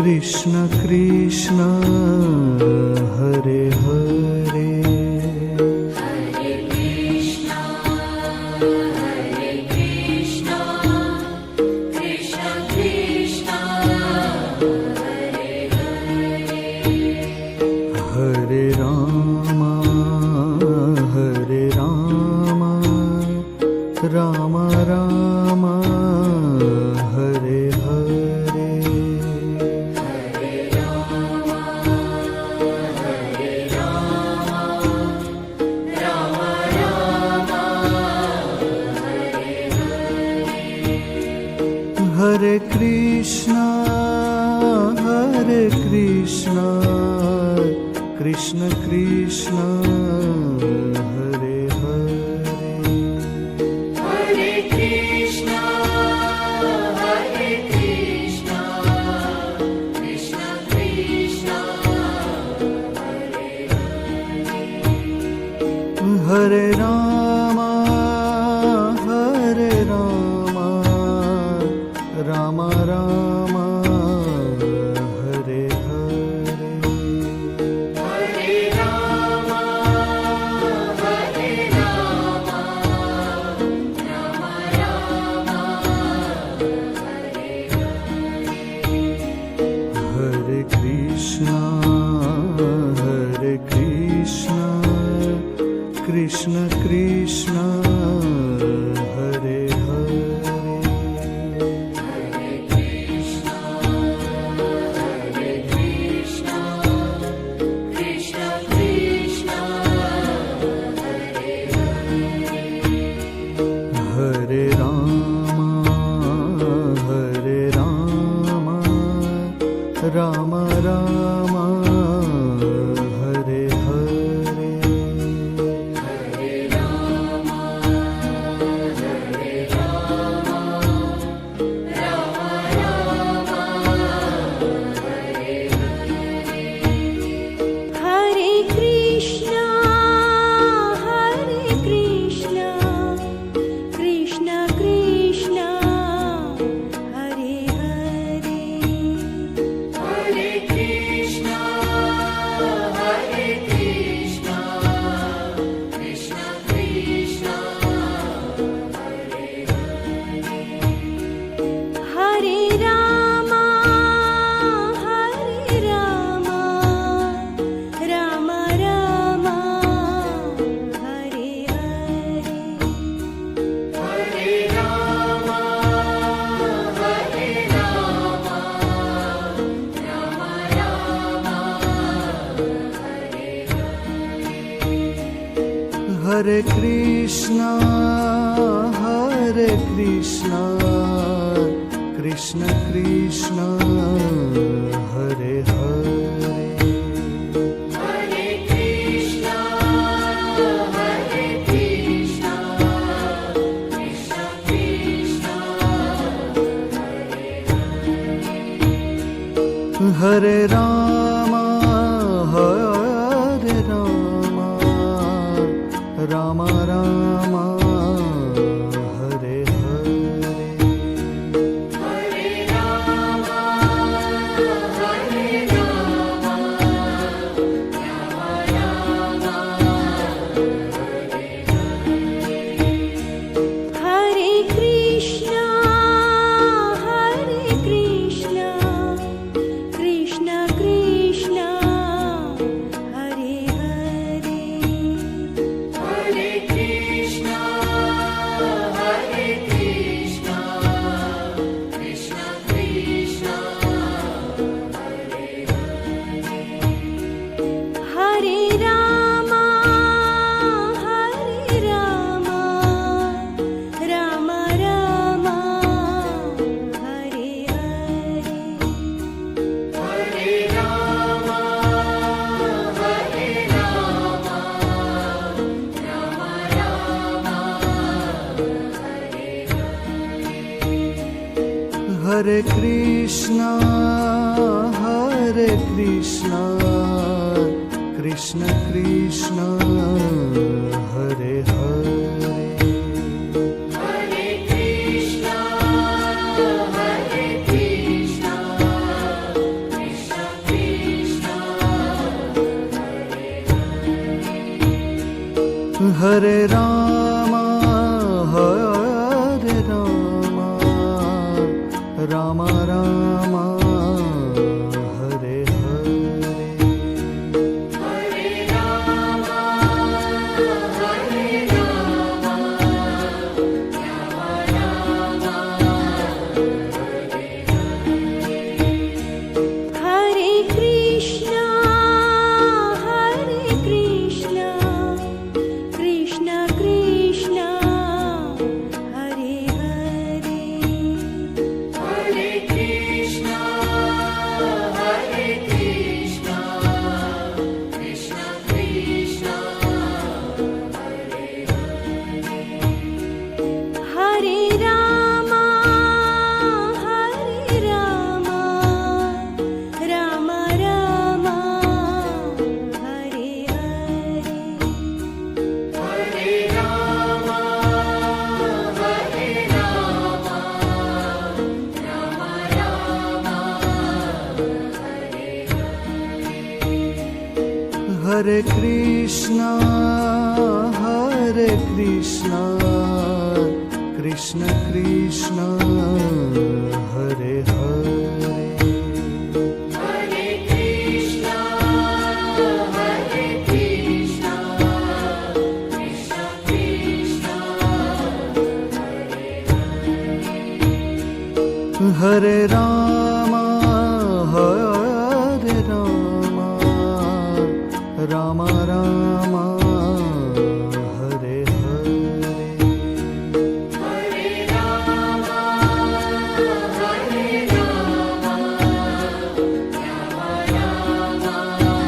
Krishna Krishna Hare Hare Ram Ram Hare Hare Hare Krishna Krishna Krishna Hare Hare Hare Ram Ram Ram Hare Hare Hare Krishna Krishna Krishna Hare Hare Hare Ram Ram Ram Hare Hare Hare Krishna Krishna Krishna Hare Hare Hare Ram Ram Ram Hare Hare Hare Krishna Krishna Krishna Hare Hare Hare Rama, Hare Rama, Rama Rama, Hare Hare. Hare Rama, Hare Rama, Rama Rama, Hare Hare. Hare Krishna, Krishna Krishna, Hare Hare. Hare Krishna, Krishna Krishna, Hare Hare. Hare Rama, Rama Rama, Hare Hare. Hare Rama, Rama Rama, Hare Hare. Hare Krishna, Krishna Krishna, Hare Hare. Hare Krishna, Krishna Krishna, Hare Hare. Hare Rama, Rama Rama, Hare Hare. Hare Rama, Rama Rama,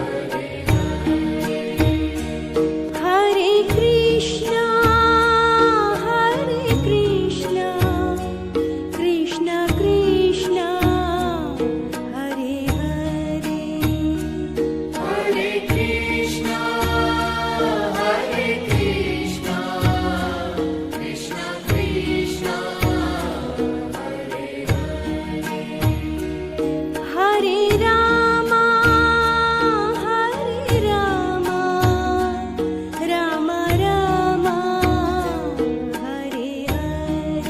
Hare Hare. Hare Krishna, Krishna Krishna, Hare Hare. Hare Krishna, Krishna Krishna, Hare Hare. Hare Rama, Rama Rama, Hare Hare.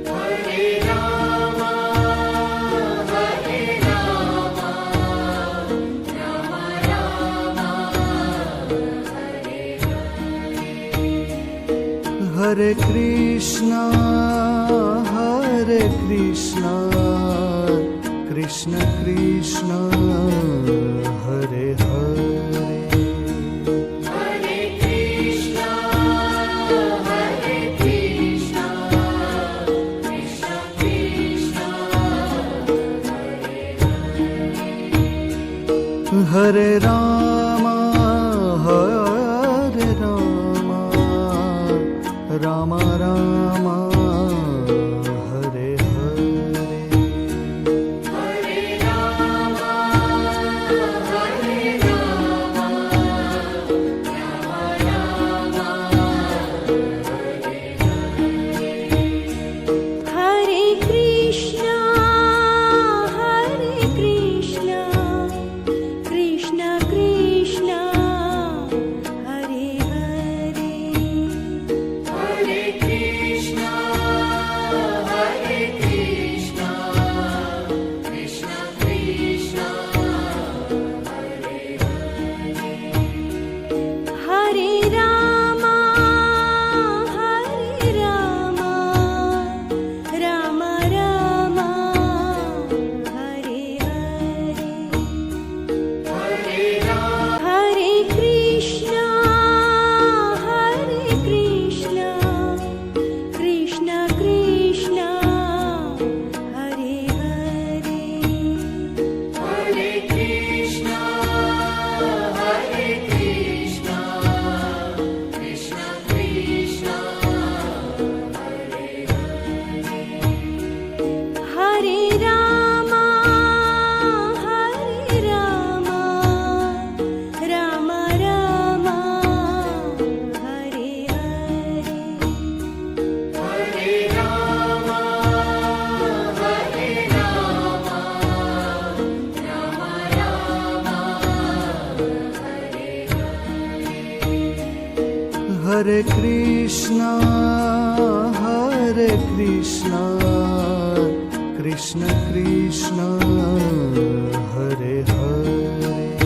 Hare Rama, Rama Rama, Hare Hare. Hare Krishna, Krishna Krishna, Hare Hare. Hare Krishna, Krishna Krishna, Hare Hare. Hare Rama, Rama Rama, Hare Hare. Hare Rama, Rama Rama, Hare Hare. Hare Krishna, Krishna Krishna, Hare Krishna, Hare Krishna, Krishna Krishna, Hare Hare.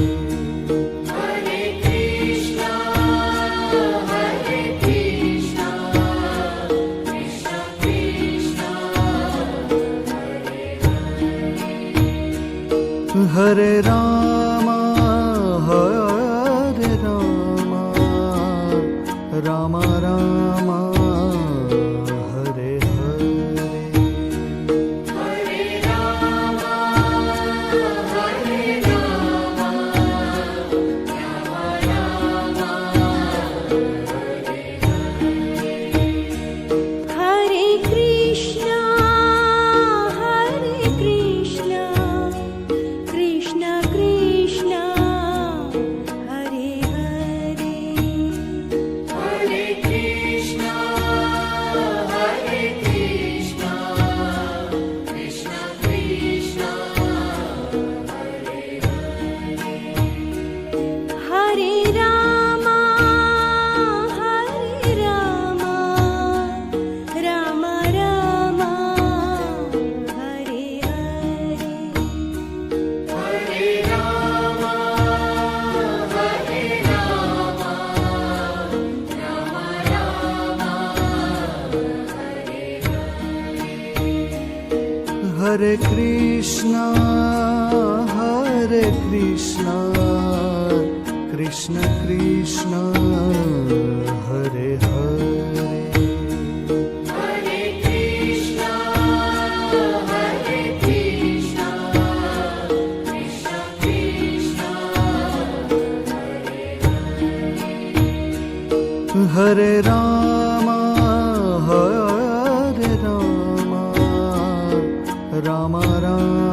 Hare Krishna, Hare Krishna, Krishna Krishna, Hare Rama, Hare Rama, Rama Rama, Hare Hare. Hare Rama, Hare Rama, Rama Rama, Hare Krishna, Hare Krishna, Krishna Krishna, Hare Hare. Hare Krishna, Hare Krishna, Krishna Krishna, Hare Rama, Hare Rama, Rama Rama, Hare Hare. Hare Rama, Hare Rama, Rama Rama, Hare Krishna, Hare Krishna, Krishna Krishna, Hare Hare. Hare Krishna, Hare Krishna, Krishna Krishna, Hare Rama, Hare Rama, Rama Rama,